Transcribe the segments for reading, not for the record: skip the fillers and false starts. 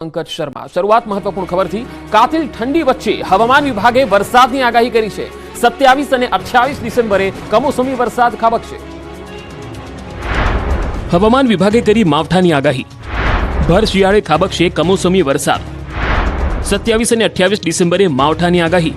पंकज शर्मा। शुरुआत महत्वपूर्ण खबरथी। कातिल ठंडी वच्चे हवामान विभागे वरसादनी आगाही करी छे। 27 અને 28 ડિસેમ્બરે કમોસમી વરસાદ ખાબકશે। હવામાન વિભાગે કરી માવઠાની આગાહી। ભર શિયાળે ખાબકશે કમોસમી વરસાદ। 27 અને 28 ડિસેમ્બરે માવઠાની આગાહી।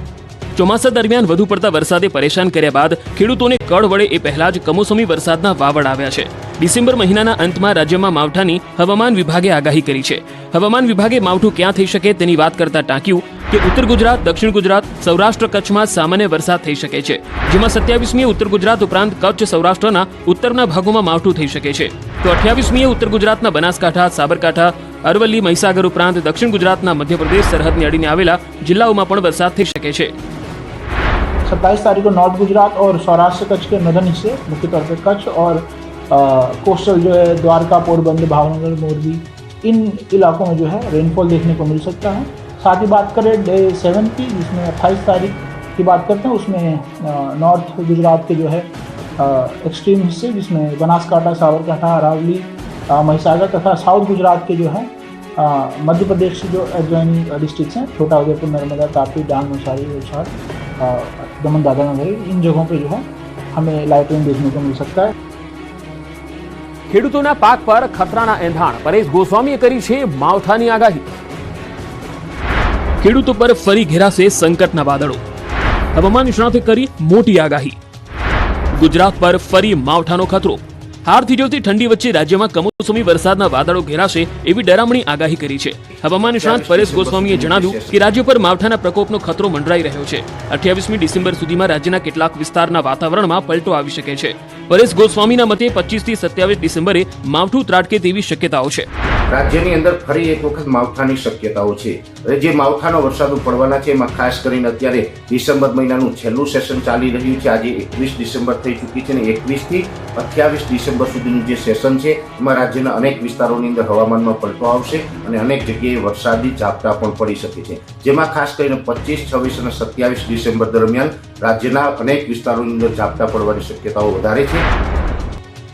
ચોમાસા દરમિયાન વધુ પડતા વરસાદે પરેશાન કર્યા બાદ ખેડૂતોને કળ વળે એ પહેલા જ કમોસમી વરસાદના વાવડ આવ્યા છે। ડિસેમ્બર મહિનાના અંતમાં રાજ્યમાં માવઠાની હવામાન વિભાગે આગાહી કરી છે। હવામાન વિભાગે માવઠું ક્યાં થઈ શકે તેની વાત કરતા ટાંક્યું કે ઉત્તર ગુજરાત, દક્ષિણ ગુજરાત, સૌરાષ્ટ્ર કચ્છમાં સામાન્ય વરસાદ થઈ શકે છે, જેમાં 27મીએ ઉત્તર ગુજરાત ઉપરાંત કચ્છ સૌરાષ્ટ્રના ઉત્તરના ભાગોમાં માવઠું થઈ શકે છે, તો 28મીએ ઉત્તર ગુજરાતના બનાસકાંઠા, સાબરકાંઠા, અરવલ્લી, મહીસાગર ઉપરાંત દક્ષિણ ગુજરાતના મધ્યપ્રદેશ સરહદને અડીને આવેલા જિલ્લાઓમાં પણ વરસાદ થઈ શકે છે। 27 तारीख को नॉर्थ गुजरात और सौराष्ट्र कच्छ के नदन हिस्से, मुख्य तौर पे कच्छ और कोस्टल जो है द्वारका, पोरबंदर, भावनगर, मोरबी, इन इलाकों में जो है रेनफॉल देखने को मिल सकता है। साथ ही बात करें डे 7 की, जिसमें 28 तारीख की बात करते हैं, उसमें नॉर्थ गुजरात के जो है एक्सट्रीम हिस्से, जिसमें बनासकांठा, साबरकांठा, अरावली, महीसागर तथा साउथ गुजरात के जो है मध्य प्रदेश की जो एडजॉइनिंग डिस्ट्रिक्ट्स हैं, छोटा उदयपुर, नर्मदा, तापी, डांग, नौसारी, वलसाड, दमन, दादरा नगर, इन जगहों पे जो है हमें लाइट रेन देखने को मिल सकता है। ખેડૂતોના પાક પર ખતરાના એંધાણ। પરેશ ગોસ્વામીએ કરી છે માવઠાની આગાહી। ખેડૂતો પર ફરી ઘેરાશે સંકટના વાદળો। હવામાન નિષ્ણાતે કરી મોટી આગાહી। ગુજરાત પર ફરી માવઠાનો ખતરો। હાર થીજવતી ઠંડી વચ્ચે રાજ્યમાં કમોસમી વરસાદના વાદળો ઘેરાશે એવી ડરામણી આગાહી કરી છે। હવામાન નિષ્ણાત પરેશ ગોસ્વામીએ જણાવ્યું કે રાજ્ય પર માવઠાના પ્રકોપનો ખતરો મંડરાઈ રહ્યો છે। 28મી ડિસેમ્બર સુધીમાં રાજ્યના કેટલાક વિસ્તારના વાતાવરણમાં પલટો આવી શકે છે। પરેશ ગોસ્વામીના મતે 25 થી 27 ડિસેમ્બરે માવઠું ત્રાટકે તેવી શક્યતાઓ છે। રાજ્યની અંદર ફરી એક વખત માવઠાની શક્યતાઓ છે। હવે જે માવઠાનો વરસાદો પડવાના છે એમાં ખાસ કરીને અત્યારે ડિસેમ્બર મહિનાનું છેલ્લું સેશન ચાલી રહ્યું છે। આજે 21 ડિસેમ્બર થઈ ચૂકી છે અને 21 થી 28 ડિસેમ્બર સુધીનું જે સેશન છે એમાં રાજ્યના અનેક વિસ્તારોની અંદર હવામાનમાં પલટો આવશે અને અનેક જગ્યાએ વરસાદી ઝાપટા પણ પડી શકે છે, જેમાં ખાસ કરીને 25, 26 અને 27 ડિસેમ્બર દરમિયાન રાજ્યના અનેક વિસ્તારોની અંદર ઝાપટા પડવાની શક્યતાઓ વધારે છે।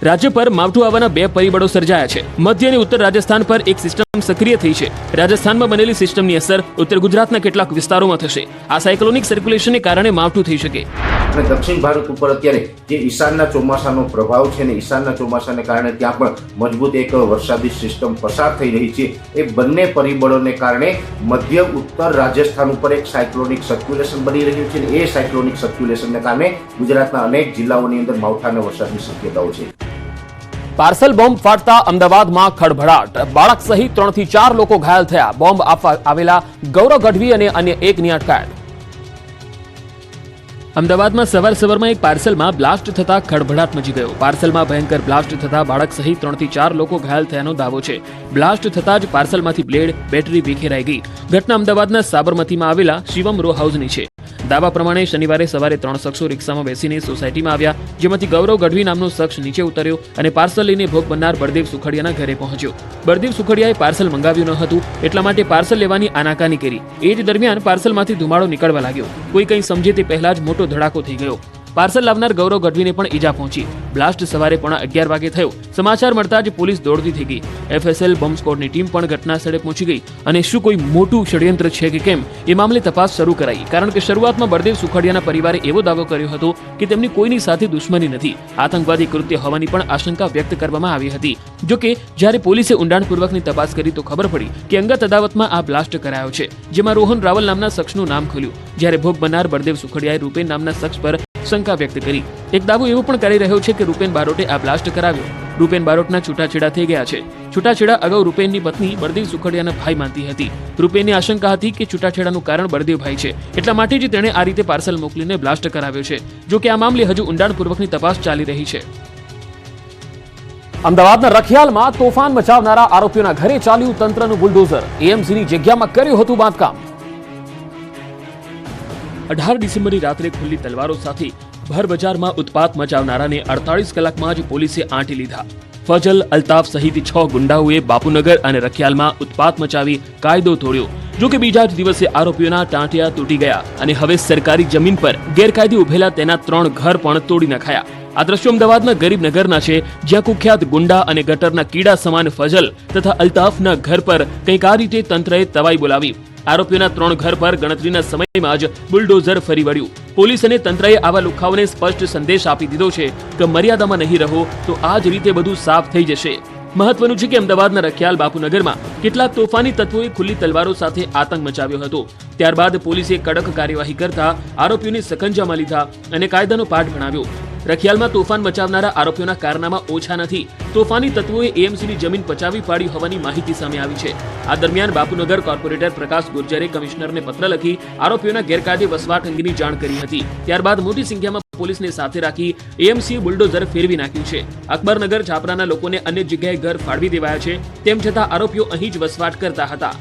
રાજ્ય પર માવઠું આવવાના બે પરિબળો સર્જાયા છે। મધ્ય અને ઉત્તર રાજસ્થાન પર એક સિસ્ટમ સક્રિય થઈ છે। રાજસ્થાનમાં બનેલી સિસ્ટમની અસર ઉત્તર ગુજરાતના કેટલાક વિસ્તારોમાં થશે। આ સાયક્લોનિક સર્ક્યુલેશનને કારણે માવઠું થઈ શકે। અને દક્ષિણ ભારત ઉપર અત્યારે જે ઈશાનના ચોમાસાનો પ્રભાવ છે ને ઈશાનના ચોમાસાને કારણે ત્યાં પણ મજબૂત એક વરસાદી સિસ્ટમ પસાર થઈ રહી છે। એ બંને પરિબળોને કારણે મધ્ય ઉત્તર રાજસ્થાન ઉપર એક સાયક્લોનિક સર્ક્યુલેશન બની રહ્યું છે અને એ સાયક્લોનિક સર્ક્યુલેશનને કારણે ગુજરાતના અનેક જિલ્લાઓની અંદર માવઠાના વરસાદની શક્યતાઓ છે। પાર્સલ બોમ્બ ફાટતા અમદાવાદમાં ખળભળાટ। બાળક સહિત 3 થી 4 લોકો ઘાયલ થયા। બોમ્બ આપવા આવેલા ગૌરવ ગઢવી અને અન્ય એકની અટકાયત। અમદાવાદમાં સવારમાં એક પાર્સલમાં બ્લાસ્ટ થતા ખળભળાટ મચી ગયો। પાર્સલમાં ભયંકર બ્લાસ્ટ થતા બાળક સહિત 3 થી 4 લોકો ઘાયલ થયાનો દાવો છે। બ્લાસ્ટ થતા જ પાર્સલમાંથી બ્લેડ, બેટરી વિખેરાઈ ગઈ। ઘટના અમદાવાદના સાબરમતીમાં આવેલા શિવમ રો હાઉસની છે। દાવા પ્રમાણે શનિવારે સવારે 3 શખ્સો રિક્ષામાં બેસીને સોસાયટીમાં આવ્યા, જેમાંથી ગૌરવ ગઢવી નામનો શખ્સ નીચે ઉતર્યો અને પાર્સલ લઈને ભોગ બનનાર બળદેવ સુખડિયાના ઘરે પહોંચ્યો। બળદેવ સુખડિયાએ પાર્સલ મંગાવ્યું ન હતું, એટલા માટે પાર્સલ લેવાની આનાકાની કરી। એ જ દરમિયાન પાર્સલમાંથી ધુમાડો નીકળવા લાગ્યો। કોઈ કંઈ સમજે તે પહેલા જ મોટો ધડાકો થઈ ગયો। પાર્સલ લાવનાર ગૌરવ ગઢવીને પણ ઈજા પહોંચી। બ્લાસ્ટ સવારે 11:15 વાગે થયો। સમાચાર મળતા જ પોલીસ દોડતી થઈ ગઈ। FSL બોમ્બ સ્ક્વોડની ટીમ પણ ઘટના સ્થળે પહોંચી ગઈ અને શું કોઈ મોટું ષડયંત્ર છે કે કેમ એ મામલે તપાસ શરૂ કરાઈ, કારણ કે શરૂઆતમાં બળદેવ સુખડિયાના પરિવારે એવો દાવો કર્યો હતો કે તેમની કોઈની સાથે દુશ્મની નથી, આતંકવાદી કૃત્ય હોવાની પણ આશંકા વ્યક્ત કરવામાં આવી હતી। જો કે જ્યારે પોલીસે ઊંડાણપૂર્વકની તપાસ કરી તો ખબર પડી કે અંગત અદાવતમાં આ બ્લાસ્ટ કરાયો છે, જેમાં રોહન રાવલ નામના શખ્સનું નામ ખુલ્યું, જ્યારે ભોગ બનનાર બળદેવ સુખડિયાએ રૂપેન નામના શખ્સ પર શંકા વ્યક્ત કરી। એક દાવો એવો પણ કરી રહ્યો છે કે રૂપેન બારોટે આ બ્લાસ્ટ કરાવ્યો। રૂપેન બારોટના છૂટાછેડા થઈ ગયા છે। છૂટાછેડા અગાઉ રૂપેનની પત્ની બળદેવ સુખડિયાના ભાઈ માનતી હતી। રૂપેનની આશંકા હતી કે છૂટાછેડાનું કારણ બળદેવભાઈ છે, એટલા માટે જ તેણે આ રીતે પાર્સલ મોકલીને બ્લાસ્ટ કરાવ્યો છે। જો કે આ મામલે હજુ ઊંડાણપૂર્વકની તપાસ ચાલી રહી છે। અમદાવાદના રખિયાલમાં તોફાન મચાવનારા આરોપીઓના ઘરે ચાલ્યું તંત્રનું બુલડોઝર। એએમસીની જગ્યામાં કર્યું હતું બાંધકામ। 18 ડિસેમ્બરની રાત્રે ખુલ્લી તલવારો સાથે ભર બજારમાં ઉત્પાત મચાવનારાને 48 કલાકમાં જ પોલીસે આંટી લીધા। ફજલ, અલ્તાફ સહિત 6 ગુંડાઓએ બાપુનગર અને રખિયાલમાં ઉત્પાત મચાવી કાયદો તોડ્યો. જો કે બીજા જ દિવસે આરોપીઓના ટાંટિયા તૂટી ગયા અને હવે સરકારી જમીન પર ગેરકાયદે ઉભેલા તેના 3 ઘર પણ તોડી નખાયા. આ દ્રશ્યો અમદાવાદના ગરીબનગરના છે, જ્યાં કુખ્યાત ગુંડા અને ગટરના કીડા સમાન ફજલ તથા અલ્તાફના ઘર પર કંઈક આ રીતે તંત્રએ તવાઈ બોલાવી. આરોપીઓના 3 ઘર પર ગણતરીના સમયમાં જ બુલડોઝર ફરી વળ્યું. પોલીસ અને તંત્રએ આવા લુખાઓને સ્પષ્ટ સંદેશ આપી દીધો છે કે મર્યાદામાં નહીં રહો તો આ જ રીતે બધું સાફ થઈ જશે. મહત્વનું છે કે અમદાવાદના રખિયાલ બાપુનગરમાં કેટલાક તોફાની તત્વોએ ખુલ્લી તલવારો સાથે આતંક મચાવ્યો હતો. ત્યારબાદ પોલીસે કડક કાર્યવાહી કરતા આરોપીઓને સકંજામાં લીધા અને કાયદાનો પાઠ ભણાવ્યો. રખિયાલમાં તોફાન મચાવનારા આરોપીઓના કારનામા ઓછા નથી. તોફાની તત્વોએ એએમસીની જમીન પચાવી પાડી હોવાની માહિતી સામે આવી છે. આ દરમિયાન બાપુનગર કોર્પોરેટર પ્રકાશ ગુર્જરે કમિશનરને પત્ર લખી આરોપીઓના ગેરકાયદે વસવાટ અંગેની જાણ કરી હતી. ત્યારબાદ મોટી સંખ્યામાં પોલીસને સાથે રાખી એએમસીએ બુલડોઝર ફેરવી નાખ્યું છે. અકબરનગર, છાપરાના લોકોને અન્ય જગ્યાએ ઘર ફાળવી દેવાયા છે. તેમ છતાં આરોપીઓ અહીં જ વસવાટ કરતા હતા.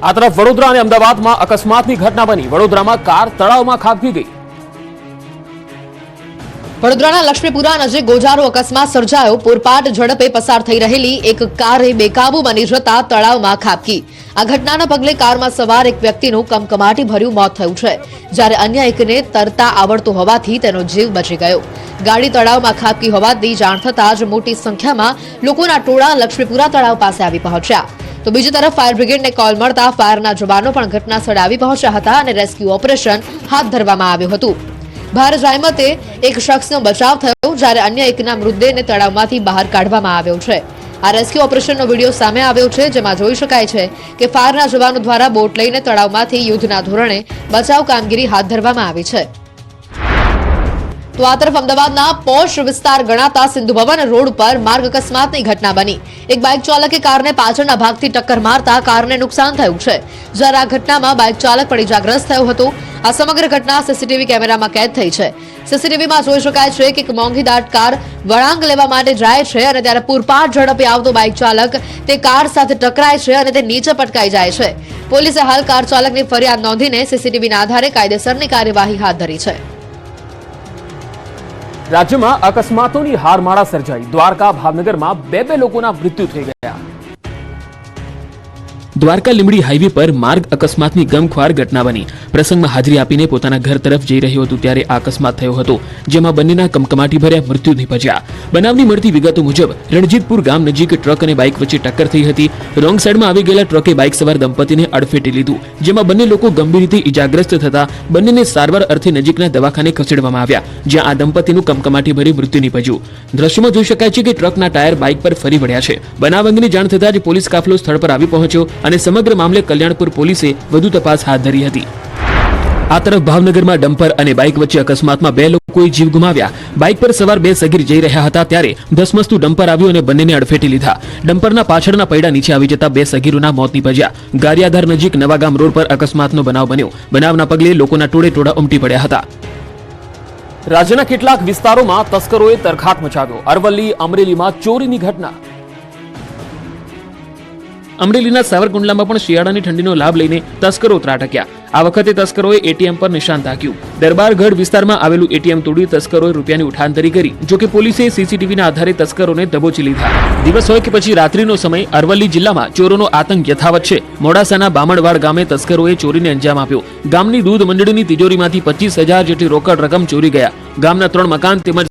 આ તરફ વડોદરા અને અમદાવાદમાં અકસ્માતની ઘટના બની. વડોદરામાં કાર તળાવમાં ખાબકી ગઈ. વડોદરાના લક્ષ્મીપુરા નજીક ગોજારો અકસ્માત સર્જાયો. પૂરપાટ ઝડપે પસાર થઈ રહેલી એક કારે બેકાબુ બની જતા તળાવમાં ખાબકી. આ ઘટનાના પગલે કારમાં સવાર એક વ્યક્તિનું કમકમાટી ભર્યું મોત થયું છે, જ્યારે અન્ય એકને તરતા આવડતું હોવાથી તેનો જીવ બચી ગયો. ગાડી તળાવમાં ખાબકી હોવાથી જાણ થતાં જ મોટી સંખ્યામાં લોકોના ટોળા લક્ષ્મીપુરા તળાવ પાસે આવી પહોંચ્યા. તો બીજી તરફ ફાયર બ્રિગેડને કોલ મળતા ફાયરના જવાનો પણ ઘટના સ્થળે આવી પહોંચ્યા હતા અને રેસ્ક્યુ ઓપરેશન હાથ ધરવામાં આવ્યું હતું. ભારે જહેમતે એક શખ્સનો બચાવ થયો, જ્યારે અન્ય એકના મૃતદેહને તળાવમાંથી બહાર કાઢવામાં આવ્યો છે. આ રેસ્ક્યુ ઓપરેશનનો વિડીયો સામે આવ્યો છે, જેમાં જોઈ શકાય છે કે ફાયરના જવાનો દ્વારા બોટ લઈને તળાવમાંથી યુદ્ધના ધોરણે બચાવ કામગીરી હાથ ધરવામાં આવી છે. તો આ તરફ અમદાવાદના પોશ વિસ્તાર ગણાતા સિંધુ ભવન રોડ પર માર્ગ અકસ્માતની ઘટના બની. એક બાઇક ચાલકે કારને પાછળના ભાગથી ટક્કર મારતા કારને નુકસાન થયું છે, જ્યારે આ ઘટનામાં બાઇક ચાલક પણ ઇજાગ્રસ્ત થયો હતો. આ સમગ્ર ઘટના સીસીટીવી કેમેરામાં કેદ થઈ છે. સીસીટીવીમાં જોઈ શકાય છે કે એક મોંઘી દાટ કાર વળાંક લેવા માટે જાય છે અને ત્યારે પૂરપાટ ઝડપે આવતો બાઇક ચાલક તે કાર સાથે ટકરાય છે અને તે નીચે પટકાઈ જાય છે. પોલીસે હાલ કાર ચાલકની ફરિયાદ નોંધીને સીસીટીવીના આધારે કાયદેસરની કાર્યવાહી હાથ ધરી છે. રાજ્યમાં અકસ્માતોની હારમાળા સર્જાઈ. દ્વારકા, ભાવનગરમાં બે લોકોના મૃત્યુ થઈ ગયા. દ્વારકા લીંબડી હાઈવે પર માર્ગ અકસ્માતની ગમખ્વાર ઘટના બની. પ્રસંગમાં હાજરી આપીને પોતાના ઘર તરફ જઈ રહ્યો હતો ત્યારે આ અકસ્માત થયો હતો, જેમાં બંનેના કમકમાટી ભર્યા મૃત્યુ નિપજ્યા. બનાવની મળતી વિગતો મુજબ રણજીતપુર ગામ નજીક ટ્રક અને બાઇક વચ્ચે ટક્કર થઈ હતી. રોંગ સાઈડમાં આવી ગયેલા ટ્રકે બાઇક સવાર દંપતીને અડફેટી લીધું, જેમાં બંને લોકો ગંભીર રીતે ઇજાગ્રસ્ત થતા બંનેને સારવાર અર્થે નજીકના દવાખાને ખસેડવામાં આવ્યા, જ્યાં આ દંપતીનું કમકમાટી ભર્યું મૃત્યુ નિપજ્યું. દ્રશ્યમાં જોઈ શકાય છે કે ટ્રકના ટાયર બાઇક પર ફરી વળ્યા છે. બનાવ અંગેની જાણ થતાં જ પોલીસ કાફલો સ્થળ પર આવી પહોંચ્યો અને સમગ્ર મામલે કલ્યાણપુર પોલીસે વધુ તપાસ હાથ ધરી હતી. આ તરફ ભાવનગરમાં ડમ્પર અને બાઇક વચ્ચે અકસ્માતમાં 2 લોકોએ જીવ ગુમાવ્યા. બાઇક પર સવાર 2 સગીર જઈ રહ્યા હતા ત્યારે ધસમસતું ડમ્પર આવ્યું અને બંનેને અડફેટી લીધા. ડમ્પરના પાછળના પૈડા નીચે આવી જતા 2 સગીરોના મોત નિપજ્યા. ગારિયાધાર નજીક નવાગામ રોડ પર અકસ્માતનો બનાવ બન્યો. બનાવના પગલે લોકોના ટોળે ઉમટી પડ્યા હતા. રાજ્યના કેટલાક વિસ્તારોમાં તસ્કરોએ તરખાટ મચાવ્યો. અરવલ્લી, અમરેલીમાં ચોરીની ઘટના. અમરેલીના સાવરકુંડલામાં પણ શિયાળાની ઠંડીનો લાભ લઈને તસ્કરો ત્રાટક્યા. આ વખતે તસ્કરોએ એટીએમ પર નિશાન તાક્યું. દરબારગઢ વિસ્તારમાં આવેલું એટીએમ તોડી તસ્કરોએ રૂપિયાની ઉઠાંતરી કરી. જોકે પોલીસે સીસીટીવીના આધારે તસ્કરોને દબોચી લીધા. દિવસ હોય કે પછી રાત્રિનો સમય, અરવલ્લી જિલ્લામાં ચોરોનો આતંક યથાવત છે. મોડાસાના બામણવાડ ગામે તસ્કરોએ ચોરીને અંજામ આપ્યો. ગામની દૂધ મંડળીની તિજોરીમાંથી 25,000 જેટલી રોકડ રકમ ચોરી ગયા. ગામના 3 મકાન તેમજ